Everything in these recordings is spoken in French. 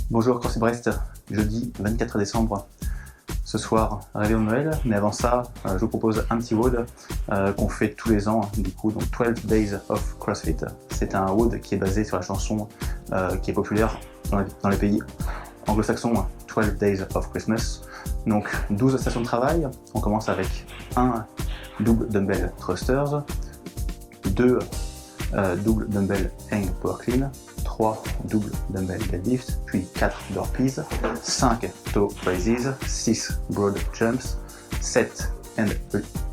Bonjour CrossFit Brest, jeudi 24 décembre. Ce soir, réveillon de Noël, mais avant ça, je vous propose un petit WOD qu'on fait tous les ans, du coup, donc 12 Days of CrossFit. C'est un WOD qui est basé sur la chanson qui est populaire dans les pays anglo-saxons, 12 Days of Christmas. Donc 12 stations de travail, on commence avec un double dumbbell thrusters, 2 double dumbbell hang power clean, 3 double dumbbell deadlift, puis 4 burpees, 5 toe raises, 6 broad jumps, 7 hand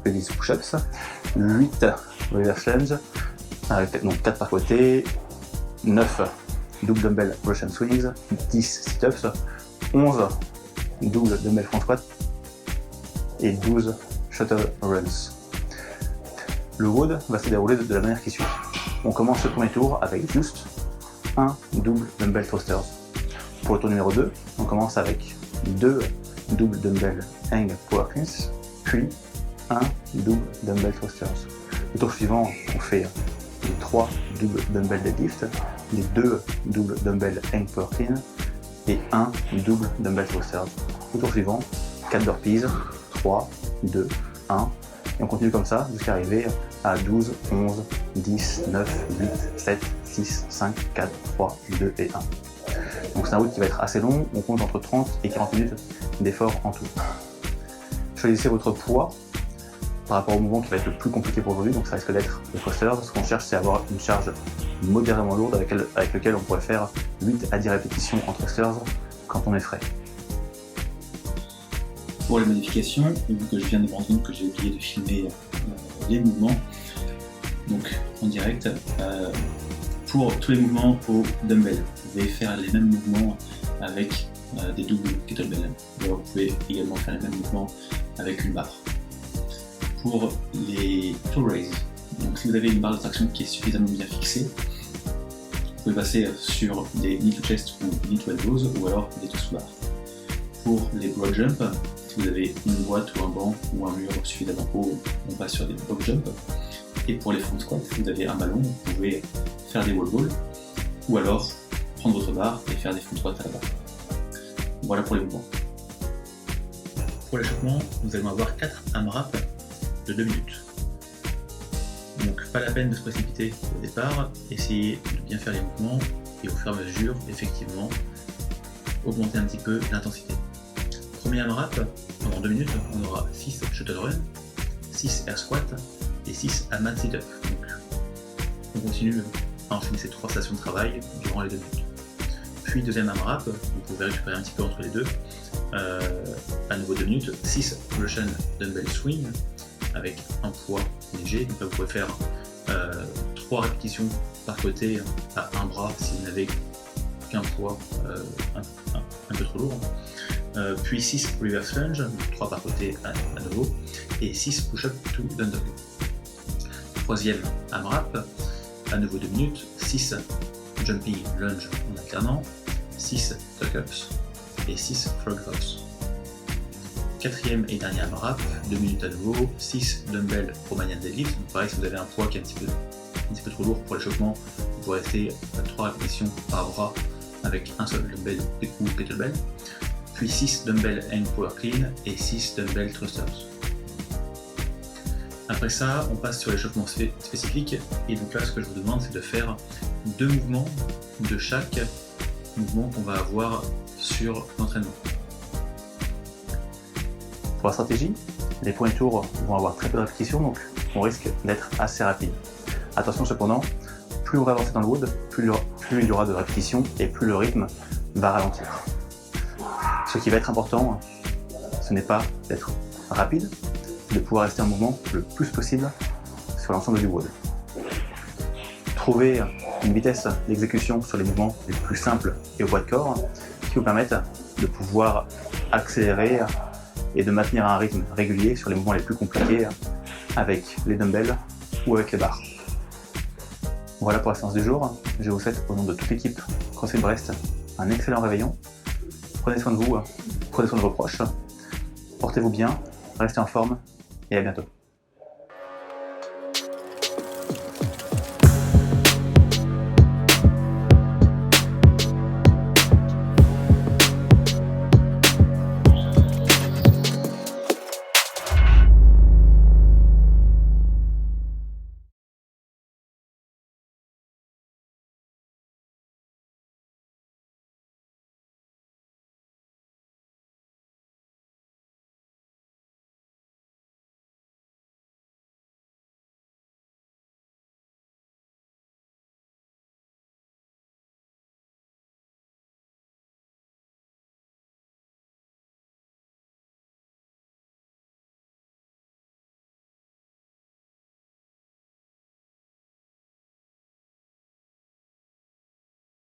release push-ups, 8 reverse lunge, donc 4 par côté, 9 double dumbbell Russian swings, 10 sit-ups, 11 double dumbbell front squat et 12 shuttle runs. Le WOD va se dérouler de la manière qui suit. On commence le premier tour avec juste un double dumbbell thrusters. Pour le tour numéro 2, on commence avec 2 double dumbbell hang power cleans, puis un double dumbbell thrusters. Le tour suivant, on fait les 3 double dumbbell deadlift, les 2 double dumbbell hang power clean et un double dumbbell thrusters. Le tour suivant, 4 burpees, 3, 2, 1, et on continue comme ça jusqu'à arriver à 12, 11, 10, 9, 8, 7, 6, 5, 4, 3, 2 et 1. Donc c'est un WOD qui va être assez long, on compte entre 30 et 40 minutes d'effort en tout. Choisissez votre poids par rapport au mouvement qui va être le plus compliqué pour aujourd'hui, donc ça risque d'être le thrusters. Ce qu'on cherche, c'est avoir une charge modérément lourde avec laquelle on pourrait faire 8 à 10 répétitions en thrusters quand on est frais. Pour les modifications, vu que je viens de me rendre compte que j'ai oublié de filmer les mouvements, donc en direct, pour tous les mouvements au dumbbell, vous pouvez faire les mêmes mouvements avec des doubles kettlebell. Vous pouvez également faire les mêmes mouvements avec une barre. Pour les toe raises, donc si vous avez une barre de traction qui est suffisamment bien fixée, vous pouvez passer sur des knee to chest ou knee to elbows ou alors des toes to bar. Pour les broad jumps, si vous avez une boîte ou un banc ou un mur suffisamment haut, on passe sur des broad jumps. Et pour les front squats, si vous avez un ballon, vous pouvez faire des wall balls ou alors prendre votre barre et faire des front squats à la barre. Voilà pour les mouvements. Pour l'échauffement, nous allons avoir 4 AMRAP de 2 minutes. Donc pas la peine de se précipiter au départ, essayez de bien faire les mouvements et au fur et à mesure, effectivement, augmenter un petit peu l'intensité. Premier AMRAP, pendant 2 minutes, on aura 6 shuttle run, 6 air squat et 6 mat sit up. Donc on continue à enchaîner ces 3 stations de travail durant les 2 minutes. Puis deuxième AMRAP, vous pouvez récupérer un petit peu entre les deux, à nouveau 2 minutes, 6 Russian dumbbell swing avec un poids léger. Donc là vous pouvez faire 3 répétitions par côté à un bras si vous n'avez qu'un poids un peu trop lourd. Puis 6 reverse lunge, 3 par côté à nouveau, et 6 push-up to down dog. Troisième AMRAP, à nouveau 2 minutes, 6 jumping lunge en alternant, 6 tuck-ups et 6 frog hops. Quatrième et dernier AMRAP, 2 minutes à nouveau, 6 dumbbell Romanian deadlift. Donc pareil, si vous avez un poids qui est un petit peu trop lourd pour l'échauffement, vous pouvez rester à 3 répétitions par bras avec un seul dumbbell ou kettlebell. Puis 6 dumbbell hang power clean et 6 dumbbell thrusters. Après ça, on passe sur l'échauffement spécifique, et donc là ce que je vous demande c'est de faire 2 mouvements de chaque mouvement qu'on va avoir sur l'entraînement. Pour la stratégie, les premiers tours vont avoir très peu de répétitions, donc on risque d'être assez rapide. Attention cependant, plus on va avancer dans le WOD, plus il y aura de répétitions et plus le rythme va ralentir. Ce qui va être important, ce n'est pas d'être rapide, c'est de pouvoir rester en mouvement le plus possible sur l'ensemble du WOD. Trouvez une vitesse d'exécution sur les mouvements les plus simples et au poids de corps qui vous permettent de pouvoir accélérer et de maintenir un rythme régulier sur les mouvements les plus compliqués avec les dumbbells ou avec les barres. Voilà pour la séance du jour. Je vous souhaite au nom de toute l'équipe CrossFit Brest un excellent réveillon. Prenez soin de vous, prenez soin de vos proches, portez-vous bien, restez en forme et à bientôt.